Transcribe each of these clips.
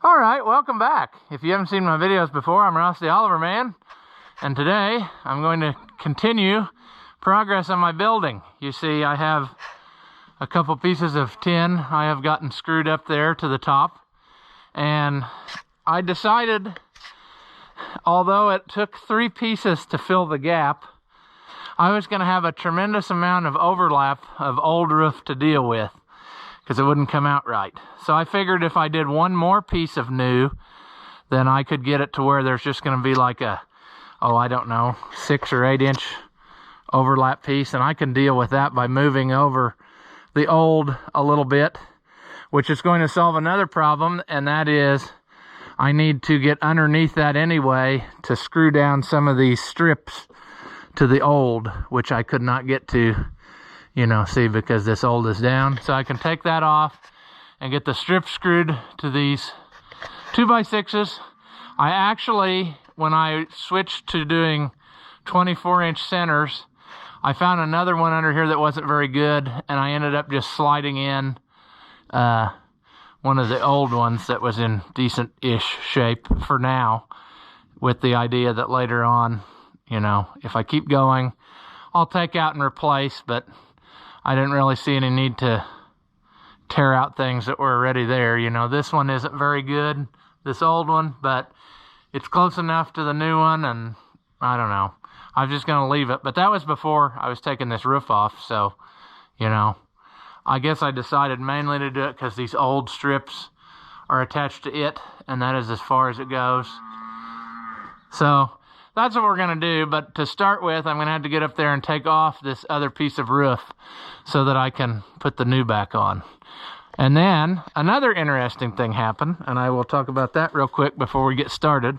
All right, welcome back. If you haven't seen my videos before, I'm Ross the Oliver Man, and today I'm going to continue progress on my building. You see, I have a couple pieces of tin I have gotten screwed up there to the top, and I decided, although it took 3 pieces to fill the gap, I was going to have a tremendous amount of overlap of old roof to deal with, because it wouldn't come out right. So I figured if I did one more piece of new, then I could get it to where there's just going to be like a, I don't know, 6 or 8 inch overlap piece, and I can deal with that by moving over the old a little bit, which is going to solve another problem, and that is I need to get underneath that anyway to screw down some of these strips to the old, which I could not get to, you know, see, because this old is down. So I can take that off and get the strips screwed to these 2x6s. I actually, when I switched to doing 24-inch centers, I found another one under here that wasn't very good, and I ended up just sliding in one of the old ones that was in decent-ish shape for now, with the idea that later on, you know, if I keep going, I'll take out and replace, but I didn't really see any need to tear out things that were already there. You know, this one isn't very good, this old one, but it's close enough to the new one, and I don't know. I'm just going to leave it. But that was before I was taking this roof off, so, you know, I guess I decided mainly to do it because these old strips are attached to it, and that is as far as it goes. So that's what we're going to do. But to start with, I'm going to have to get up there and take off this other piece of roof so that I can put the new back on. And then another interesting thing happened, and I will talk about that real quick before we get started.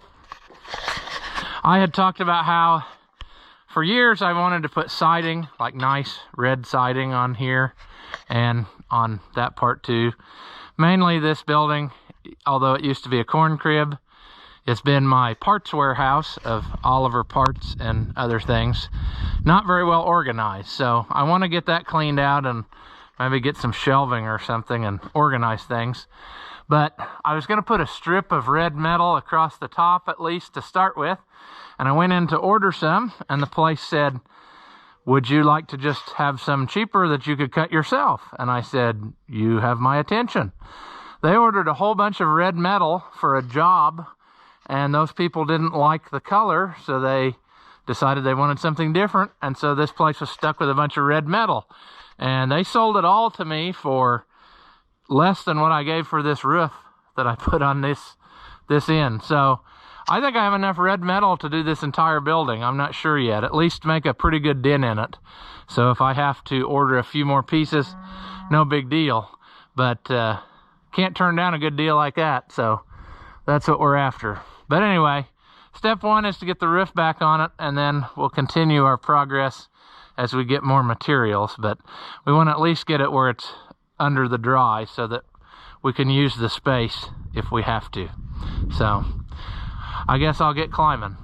I had talked about how for years I wanted to put siding, like nice red siding on here and on that part too. Mainly this building, although it used to be a corn crib, it's been my parts warehouse of Oliver parts and other things. Not very well organized, so I want to get that cleaned out and maybe get some shelving or something and organize things. But I was going to put a strip of red metal across the top at least to start with, and I went in to order some, and the place said, would you like to just have some cheaper that you could cut yourself? And I said, you have my attention. They ordered a whole bunch of red metal for a job, and those people didn't like the color, so they decided they wanted something different, and so this place was stuck with a bunch of red metal. And they sold it all to me for less than what I gave for this roof that I put on this end. So I think I have enough red metal to do this entire building. I'm not sure yet. At least make a pretty good dent in it. So if I have to order a few more pieces, no big deal. But can't turn down a good deal like that. So that's what we're after. But anyway, step 1 is to get the roof back on it, and then we'll continue our progress as we get more materials. But we want to at least get it where it's under the dry so that we can use the space if we have to. So I guess I'll get climbing.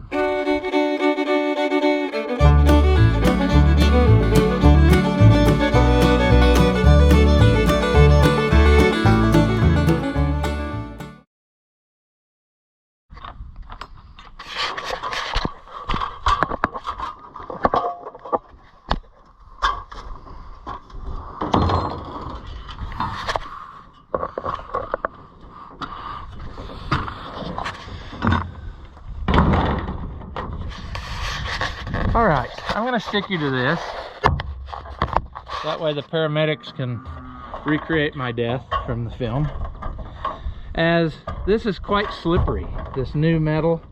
All right, I'm gonna stick you to this. That way the paramedics can recreate my death from the film. As this is quite slippery, this new metal,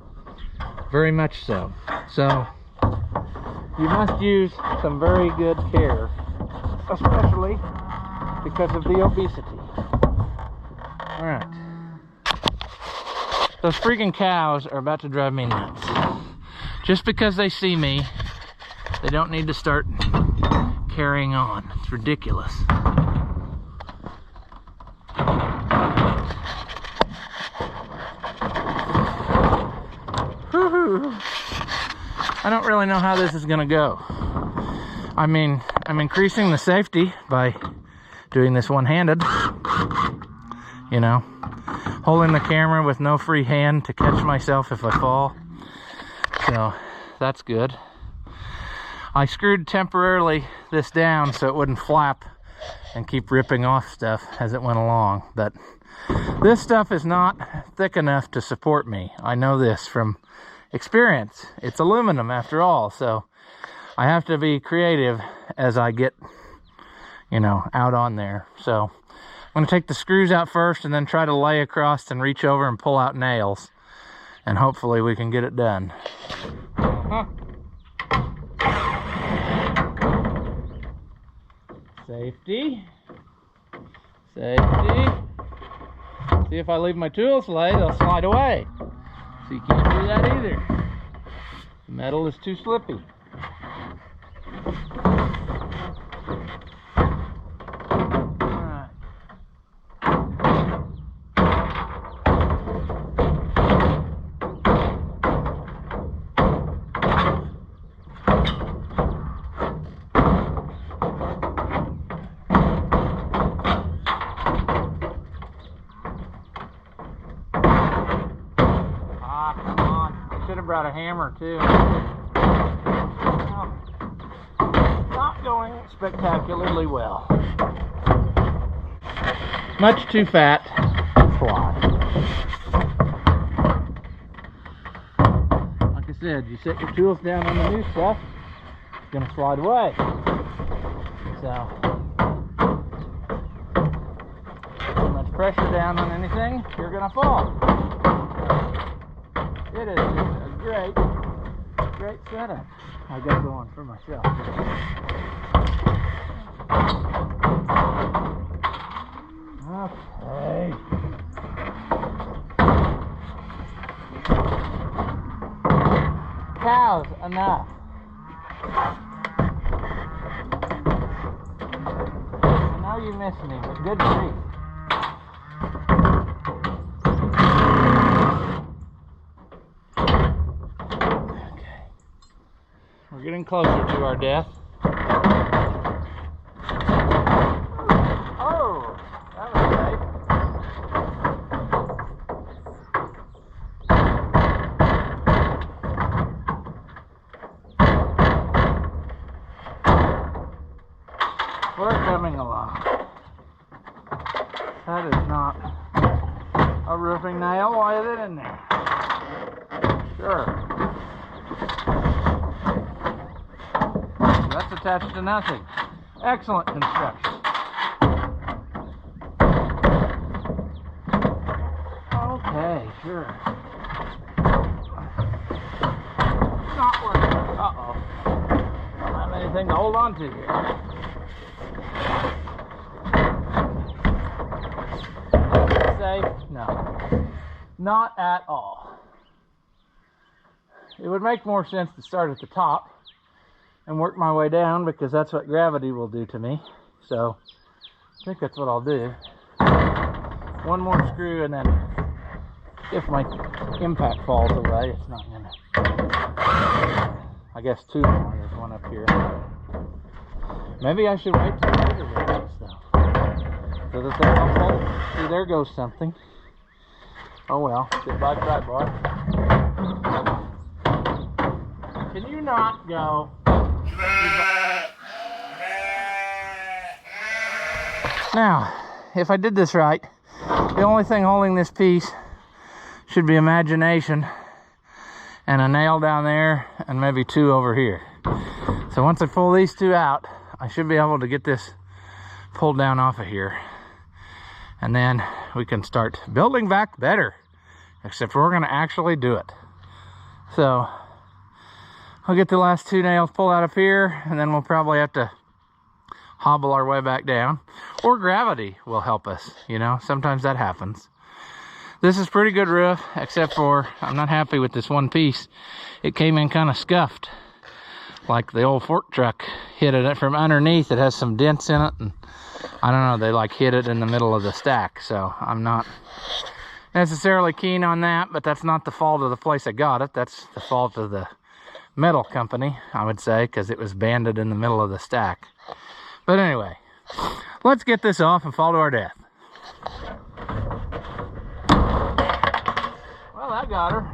very much so. So you must use some very good care, especially because of the obesity. All right. Those freaking cows are about to drive me nuts. Just because they see me, they don't need to start carrying on. It's ridiculous. Woo-hoo. I don't really know how this is gonna go. I mean, I'm increasing the safety by doing this one-handed, you know. holding the camera with no free hand to catch myself if I fall. So that's good. I screwed temporarily this down so it wouldn't flap and keep ripping off stuff as it went along. But this stuff is not thick enough to support me. I know this from experience. It's aluminum after all, so I have to be creative as I get, you know, out on there. So I'm going to take the screws out first and then try to lay across and reach over and pull out nails. And hopefully we can get it done. Safety. Safety. See, if I leave my tools lay, they'll slide away. So you can't do that either. The metal is too slippy. Brought a hammer too. Oh, not going spectacularly well. Much too fat to fly. Like I said, you set your tools down on the new stuff, it's gonna slide away. So too much pressure down on anything, you're gonna fall. It is just a great setup I got going for myself. Okay. Cows, enough. I know you miss me, but good grief. We're getting closer to our death. Oh, that was safe. We're coming along. That is not a roofing nail. Why is it in there? Sure. That's attached to nothing. Excellent construction. Okay, sure. Not working. Uh-oh. Don't have anything to hold on to here. Safe? No. Not at all. It would make more sense to start at the top and work my way down, because that's what gravity will do to me. So I think that's what I'll do. One more screw, and then if my impact falls away, it's not gonna. I guess two more. There's one up here. Maybe I should wait till later with this stuff, so that they'll all fall. See, there goes something. Oh well. Goodbye, tripod. Can you not go? Now, if I did this right, the only thing holding this piece should be imagination and a nail down there and maybe two over here. So once I pull these two out, I should be able to get this pulled down off of here. And then we can start building back better, except we're gonna actually do it. So I'll get the last two nails pulled out of here, and then we'll probably have to hobble our way back down, or gravity will help us, you know, sometimes that happens. This is pretty good roof, except for I'm not happy with this one piece. It came in kind of scuffed, like the old fork truck hit it from underneath. It has some dents in it, and I don't know, they like hit it in the middle of the stack. So I'm not necessarily keen on that, but that's not the fault of the place I got it. That's the fault of the metal company, I would say, because it was banded in the middle of the stack. But anyway, let's get this off and fall to our death. that got her.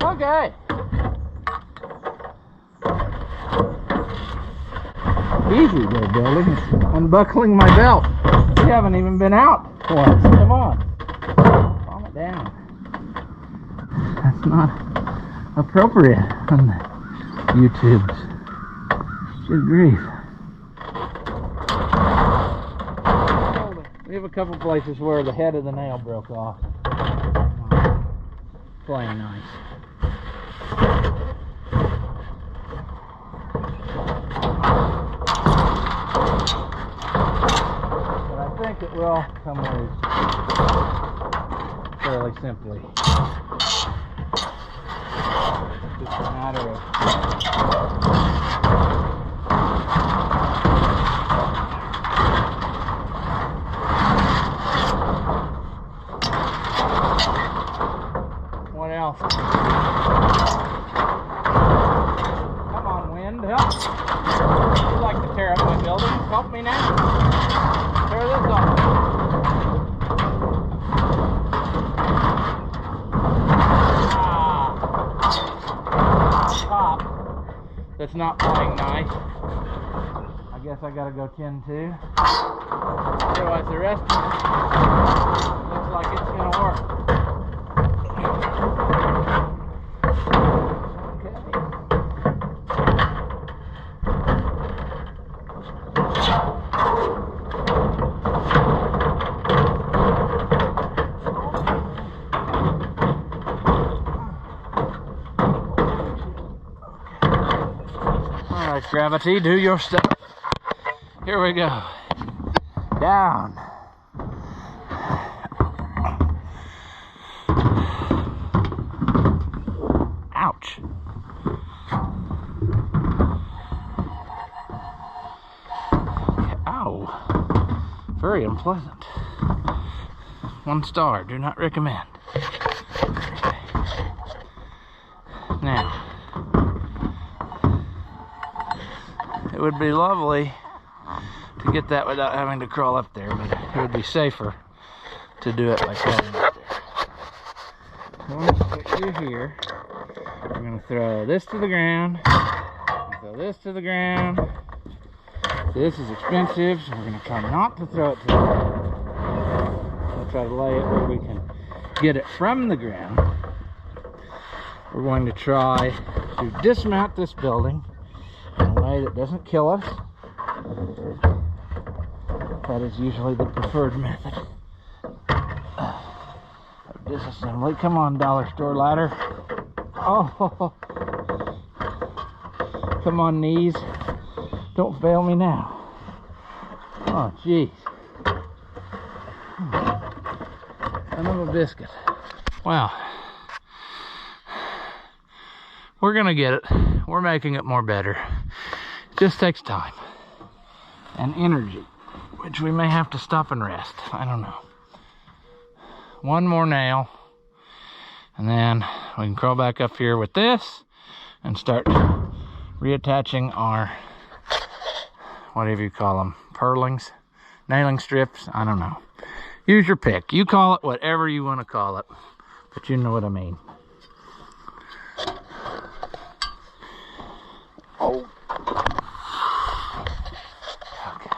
Okay. Easy there, building. Unbuckling my belt. We haven't even been out once. Come on. Calm it down. That's not appropriate on the YouTubes. Good grief. We have a couple places where the head of the nail broke off. Playing nice. But I think it will come loose fairly simply. Just a matter of what else? Come on, wind, help. You like to tear up my building? Help me now. Tear this off. Top. That's not playing nice. I guess I gotta go 10-2. Otherwise the rest of it looks like it's gonna work. Alright, gravity, do your stuff. Here we go. Down. Ouch. Ow. Very unpleasant. 1 star. Do not recommend. Okay. Now, it would be lovely to get that without having to crawl up there, but it would be safer to do it by crawling up there. So I'm going to put you here. We're going to throw this to the ground, throw this to the ground. This is expensive, so we're going to try not to throw it to the ground. We'll try to lay it where we can get it from the ground. We're going to try to dismount this building in a way that doesn't kill us. That is usually the preferred method of disassembly. Come on, dollar store ladder. Oh, come on, knees. Don't fail me now. Oh, jeez. Son of a biscuit. Wow. We're gonna get it. We're making it more better. It just takes time and energy, which we may have to stop and rest. I don't know. 1 more nail, and then we can crawl back up here with this and start reattaching our, whatever you call them, purlins, nailing strips. I don't know. Use your pick. You call it whatever you want to call it, but you know what I mean. Oh. Okay.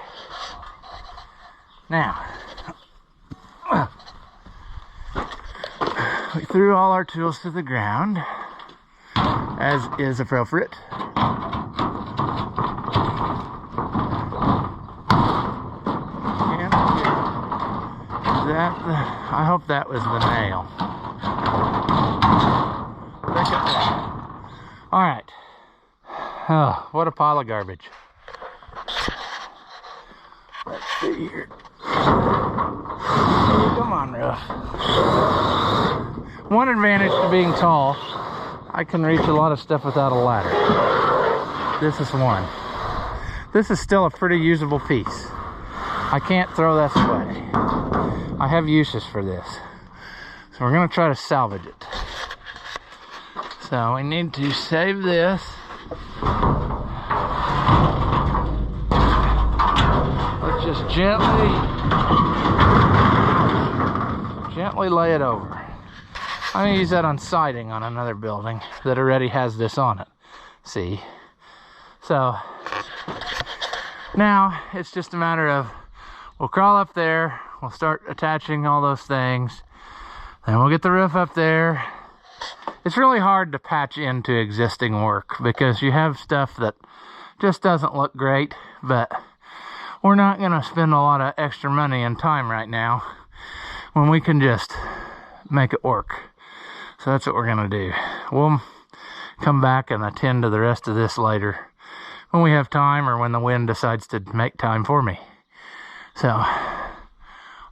Now, we threw all our tools to the ground, as is appropriate. And I hope that was the nail. All right. Oh, what a pile of garbage. Let's see here. Come on, Ruff. One advantage to being tall, I can reach a lot of stuff without a ladder. This is one. This is still a pretty usable piece. I can't throw this away. I have uses for this. So we're going to try to salvage it. So we need to save this. Let's just gently lay it over. I'm going to use that on siding on another building that already has this on it. See? So now it's just a matter of we'll crawl up there, we'll start attaching all those things, then we'll get the roof up there. It's really hard to patch into existing work because you have stuff that just doesn't look great, but we're not going to spend a lot of extra money and time right now when we can just make it work. So that's what we're going to do. We'll come back and attend to the rest of this later when we have time or when the wind decides to make time for me. So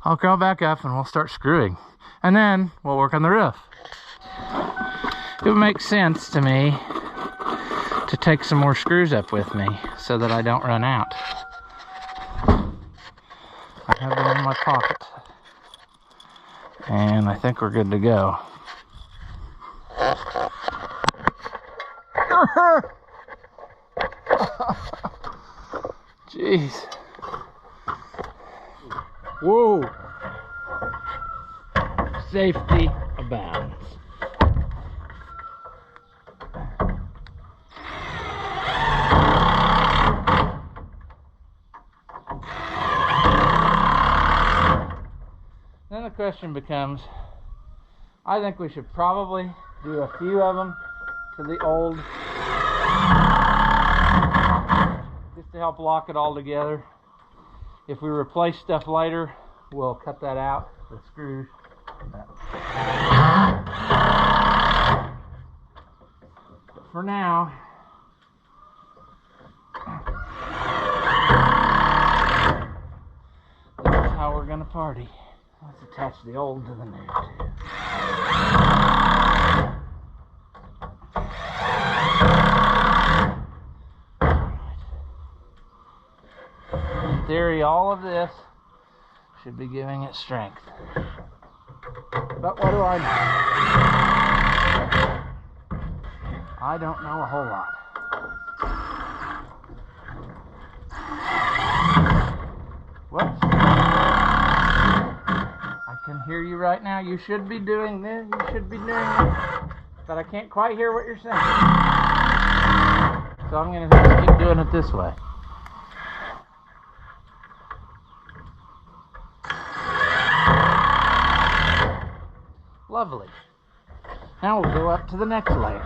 I'll crawl back up and we'll start screwing, and then we'll work on the roof. It would make sense to me to take some more screws up with me so that I don't run out. I have them in my pocket, and I think we're good to go. Jeez. Whoa. Safety abounds. Then the question becomes, I think we should probably do a few of them to the old, just to help lock it all together. If we replace stuff later, we'll cut that out, the screws. But for now, this is how we're gonna party. Let's attach the old to the new too. In theory, all of this should be giving it strength. But what do I know? I don't know a whole lot. Whoops. I can hear you right now. You should be doing this. You should be doing this. But I can't quite hear what you're saying. So I'm going to have to keep doing it this way. Lovely. Now we'll go up to the next layer.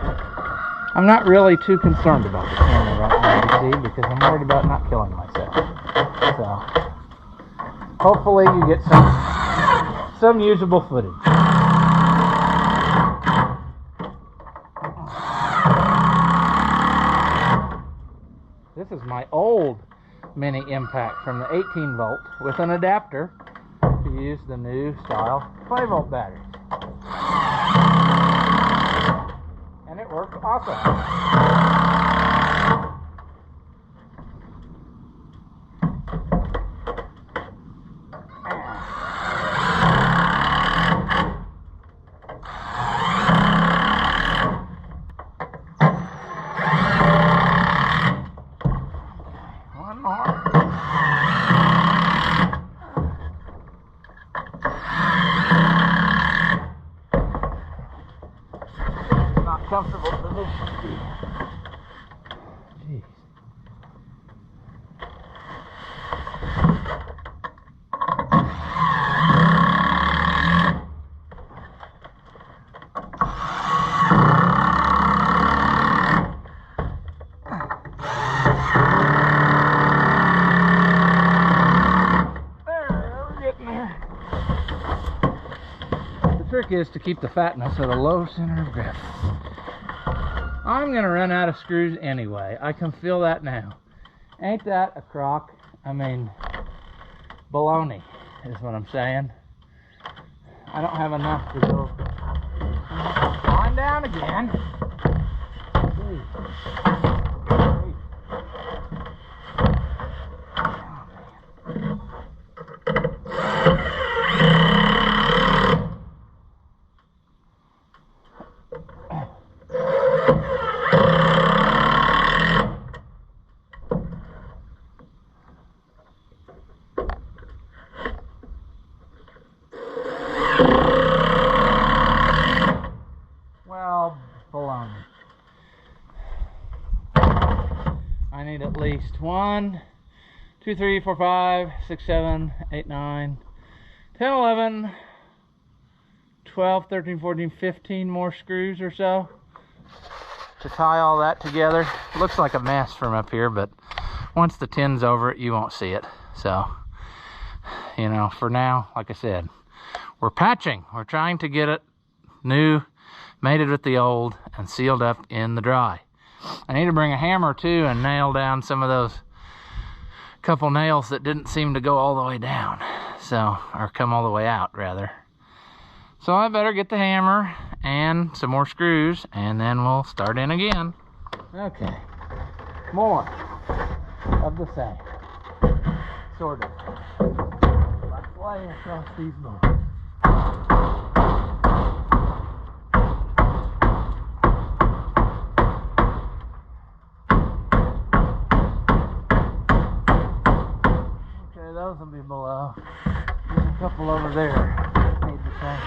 I'm not really too concerned about the camera right now, you see, because I'm worried about not killing myself. So, hopefully you get some usable footage. This is my old mini impact from the 18 volt with an adapter to use the new style 5 volt battery. And it works awesome. One more. Comfortable position. Jeez. There, we're getting there. The trick is to keep the fatness at a low center of gravity. I'm going to run out of screws anyway. I can feel that now. Ain't that a crock? I mean, baloney is what I'm saying. I don't have enough to go. Flying down again. Jeez. least 1, 2, 3, 4, 5, 6, 7, 8, 9, 10, 11, 12, 13, 14, 15 more screws or so to tie all that together. It looks like a mess from up here, but once the tin's over it, you won't see it. So, you know, for now, like I said, we're patching. We're trying to get it new, mated with the old, and sealed up in the dry. I need to bring a hammer too and nail down some of those couple nails that didn't seem to go all the way down. So, or come all the way out, rather. So I better get the hammer and some more screws, and then we'll start in again. Okay, more of the same, sort of. Like flying across these boards. Okay, those will be below. There's a couple over there. Need the same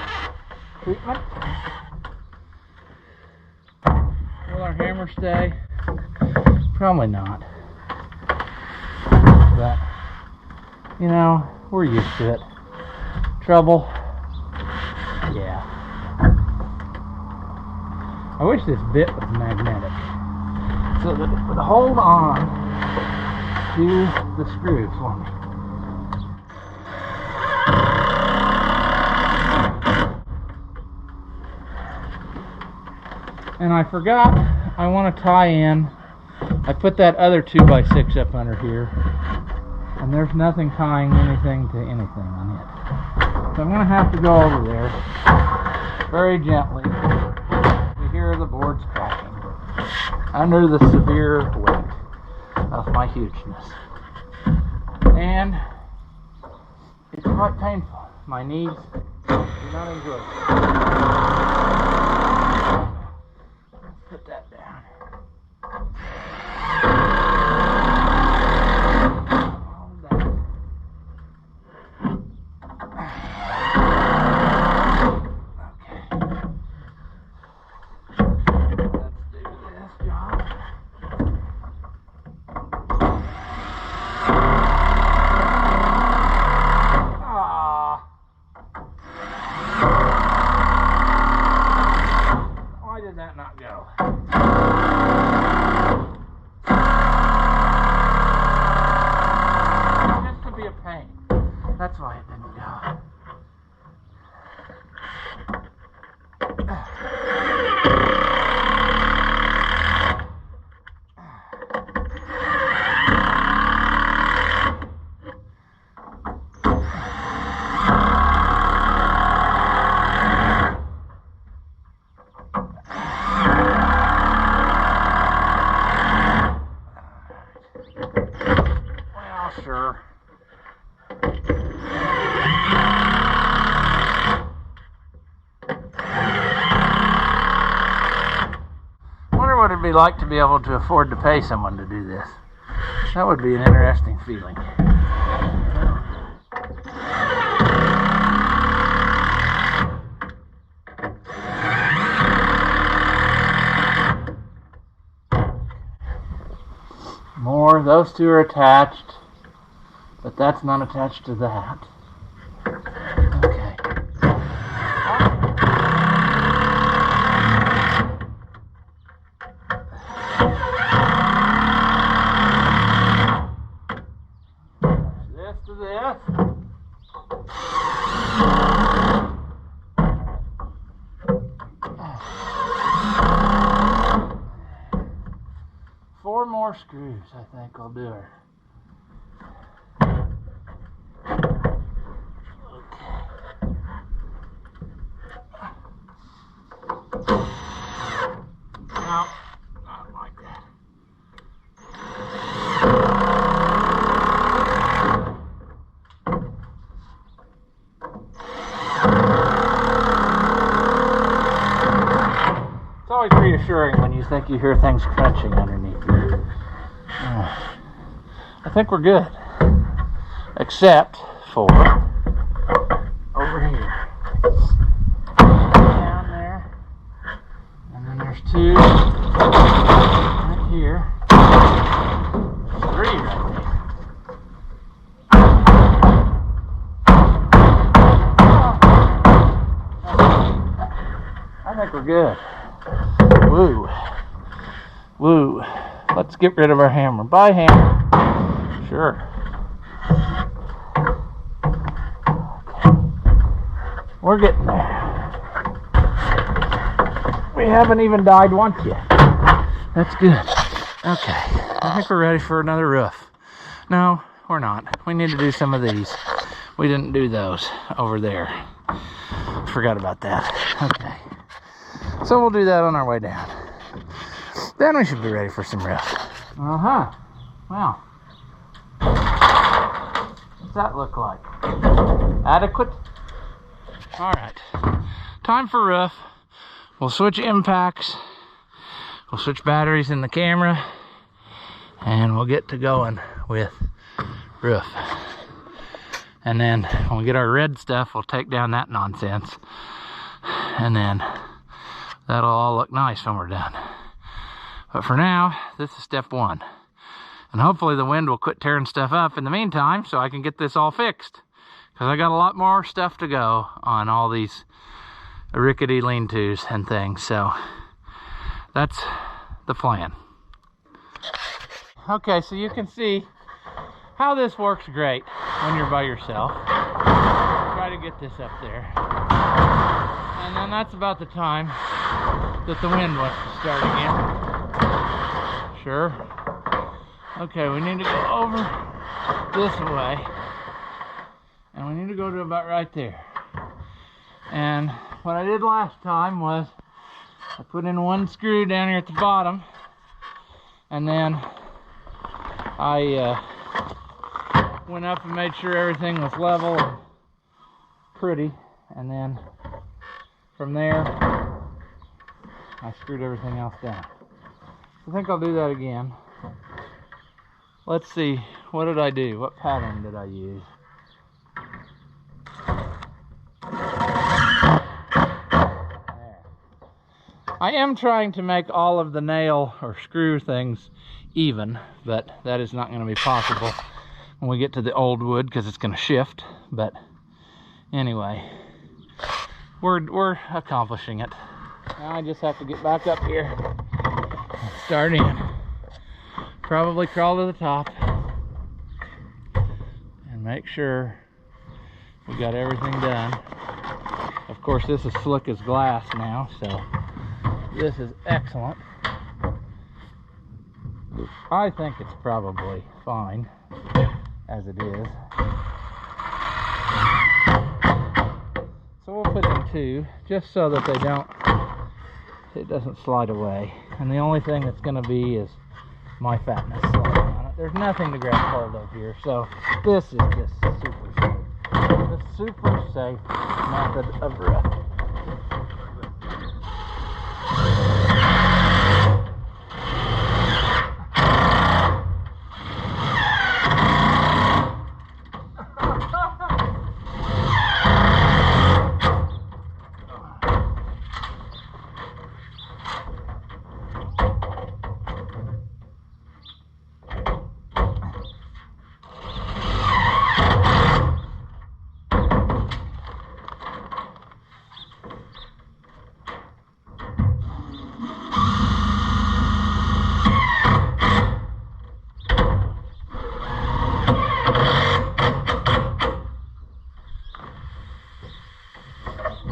treatment. Will our hammer stay? Probably not. But, you know, we're used to it. Trouble? Yeah. I wish this bit was magnetic so that it would hold on to the screw for me. And I forgot, I want to tie in. I put that other 2x6 up under here, and there's nothing tying anything to anything on it. So I'm going to have to go over there very gently. You hear the boards cracking under the severe weight of my hugeness. And it's quite painful. My knees do not enjoy it. Put that down. Hold that. Okay. Let's do this job. Why did that not go? Just to be a pain. That's why it didn't go. Sure. Wonder what it'd be like to be able to afford to pay someone to do this. That would be an interesting feeling. More, those two are attached. But that's not attached to that. Okay. This to this. Four more screws, I think, will do her. No, not like that. It's always reassuring when you think you hear things crunching underneath you. I think we're good. Except for over here. Down there. And then there's two right here. I think we're good. Woo. Woo. Let's get rid of our hammer. Bye, hammer. Sure. We're getting there. We haven't even died once yet. That's good. Okay. I think we're ready for another roof. No, we're not. We need to do some of these. We didn't do those over there. Forgot about that. Okay. So we'll do that on our way down. Then we should be ready for some roof. Uh-huh. Well. What's that look like? Adequate? Alright. Time for roof. We'll switch impacts. We'll switch batteries in the camera. And we'll get to going with roof. And then when we get our red stuff, we'll take down that nonsense. And then that'll all look nice when we're done. But for now, this is step one. And hopefully the wind will quit tearing stuff up in the meantime so I can get this all fixed. Because I got a lot more stuff to go on all these rickety lean-tos and things. So that's the plan. Okay, so you can see how this works great when you're by yourself. Try to get this up there. And then that's about the time that the wind wants to start again. Sure. Okay, we need to go over this way. And we need to go to about right there. And what I did last time was I put in one screw down here at the bottom. And then I went up and made sure everything was level and pretty, and then from there I screwed everything else down. I think I'll do that again. Let's see, what did I do? What pattern did I use? There. I am trying to make all of the nail or screw things even, but that is not going to be possible when we get to the old wood because it's going to shift. But anyway, we're accomplishing it. Now I just have to get back up here and start in. Probably crawl to the top and make sure we got everything done. Of course, this is slick as glass now, so this is excellent. I think it's probably fine as it is. So we'll put in two just so that it doesn't slide away. And the only thing that's going to be is my fatness sliding on it. There's nothing to grab hold of here, so this is just super safe. The super safe method of roof.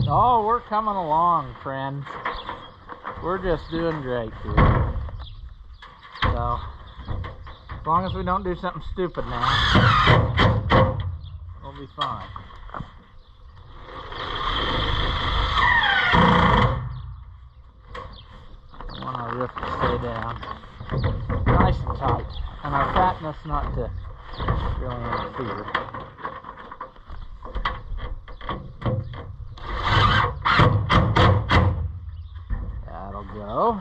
Oh, we're coming along, friends. We're just doing great here. So, as long as we don't do something stupid now, we'll be fine. I want our roof to stay down nice and tight, and our fatness not to really interfere. Go.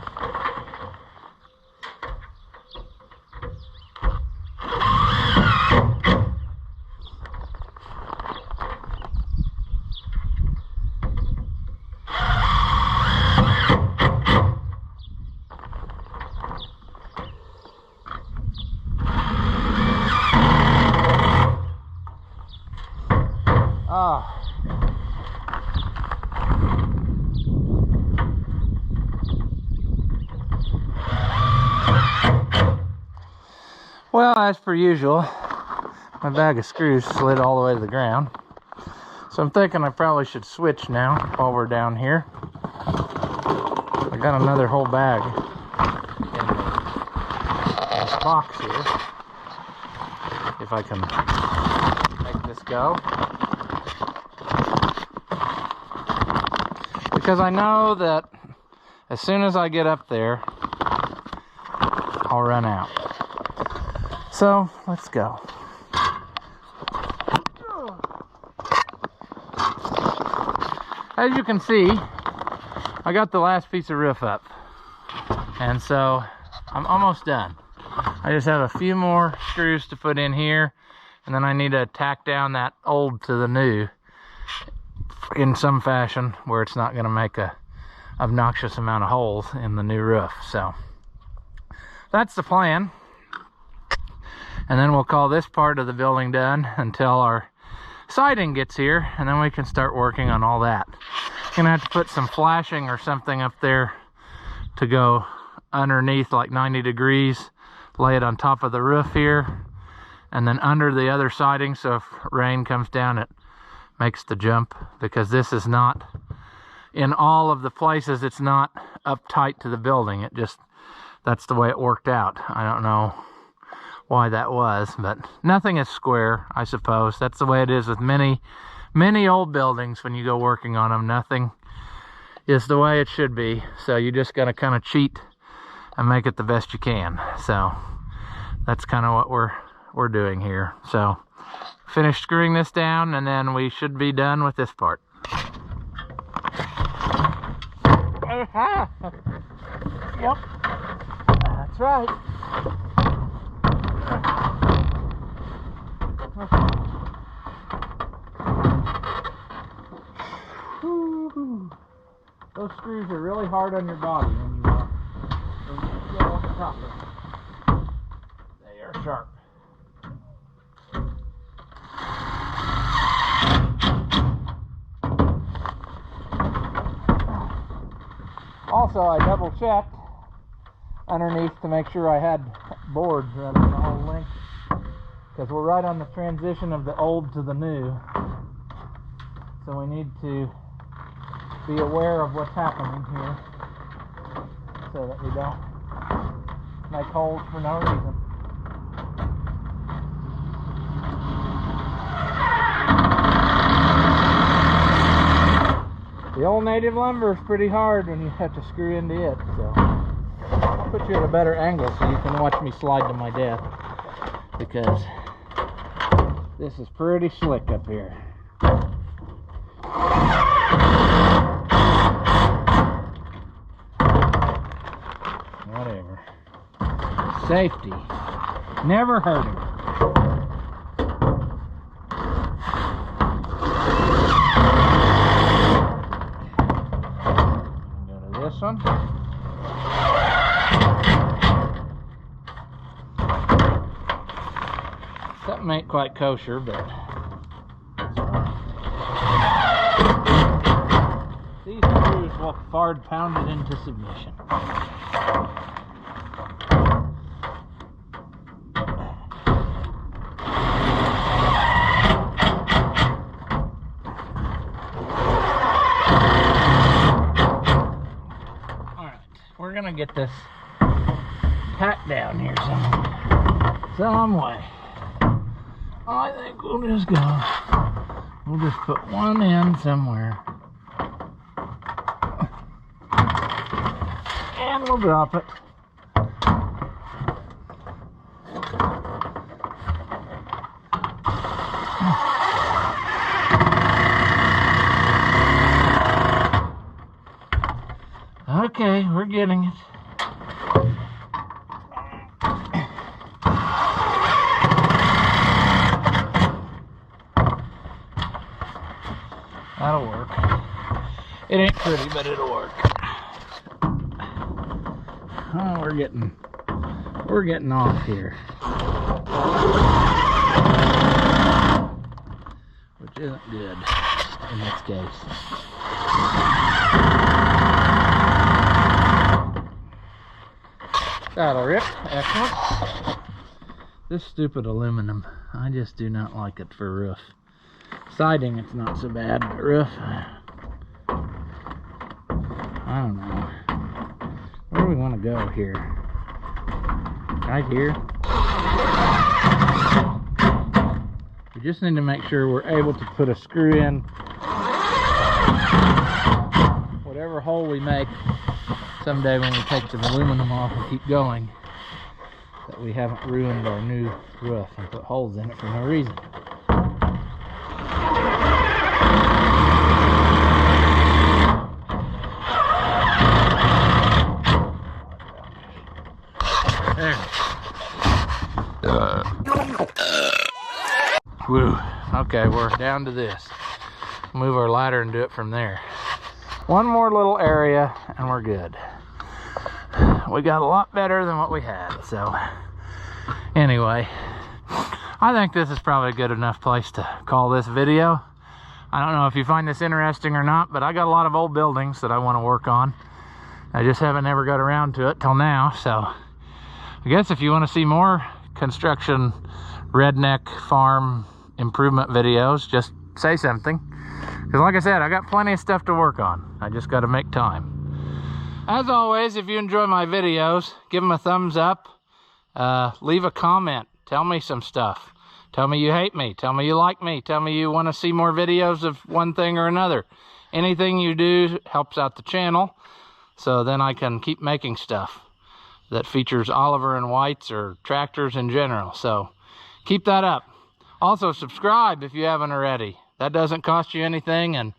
Well, as per usual, my bag of screws slid all the way to the ground. So I'm thinking I probably should switch now while we're down here. I got another whole bag in this box here. If I can make this go. Because I know that as soon as I get up there, I'll run out. So, let's go. As you can see, I got the last piece of roof up. And so, I'm almost done. I just have a few more screws to put in here, and then I need to tack down that old to the new in some fashion where it's not going to make a obnoxious amount of holes in the new roof. So that's the plan. And then we'll call this part of the building done until our siding gets here, and then we can start working on all that. Gonna have to put some flashing or something up there to go underneath, like 90 degrees, lay it on top of the roof here, and then under the other siding, so if rain comes down it makes the jump, because this is not, in all of the places, it's not up tight to the building. It just, that's the way it worked out. I don't know why that was, but nothing is square, I suppose. That's the way it is with many old buildings. When you go working on them, nothing is the way it should be. So you just got to kind of cheat and make it the best you can. So that's kind of what we're doing here. So finish screwing this down, and then we should be done with this part. Yep, that's right. Those screws are really hard on your body when you get off the top of them. They are sharp. Also, I double checked underneath to make sure I had boards running the whole length, because we're right on the transition of the old to the new. So we need to be aware of what's happening here so that we don't make holes for no reason. The old native lumber is pretty hard when you have to screw into it, so I'll put you at a better angle so you can watch me slide to my death, because this is pretty slick up here. Whatever. Safety. Never hurting. Go to this one. Something ain't quite kosher, but these screws will hard pound it into submission. We're gonna get this tacked down here some way. I think we'll just go. We'll just put one in somewhere, and we'll drop it. Okay, we're getting it. That'll work. It ain't pretty, but it'll work. Oh, we're getting off here, which isn't good in this case. That'll rip. Excellent. This stupid aluminum, I just do not like it for roof. Siding, it's not so bad, but roof, I don't know. Where do we want to go here? Right here? We just need to make sure we're able to put a screw in whatever hole we make someday when we take the aluminum off and keep going, that we haven't ruined our new roof and put holes in it for no reason. Woo. Okay, we're down to this. Move our ladder and do it from there. One more little area and we're good. We got a lot better than what we had. So anyway, I think this is probably a good enough place to call this video. I don't know if you find this interesting or not, but I got a lot of old buildings that I want to work on. I just haven't ever got around to it till now. So I guess if you want to see more construction redneck farm improvement videos, just say something, because like I said, I got plenty of stuff to work on. I just got to make time. As always, if you enjoy my videos, give them a thumbs up, leave a comment, tell me some stuff, tell me you hate me, tell me you like me, tell me you want to see more videos of one thing or another. Anything you do helps out the channel, so then I can keep making stuff that features Oliver and Whites or tractors in general. So keep that up. Also, subscribe if you haven't already. That doesn't cost you anything, and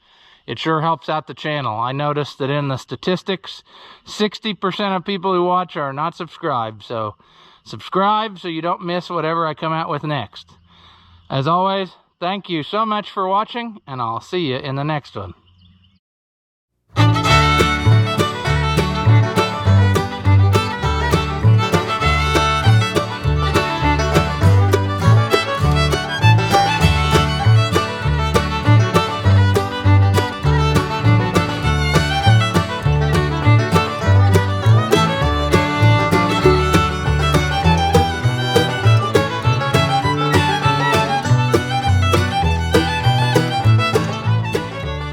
it sure helps out the channel. I noticed that in the statistics, 60% of people who watch are not subscribed. So subscribe so you don't miss whatever I come out with next. As always, thank you so much for watching, and I'll see you in the next one.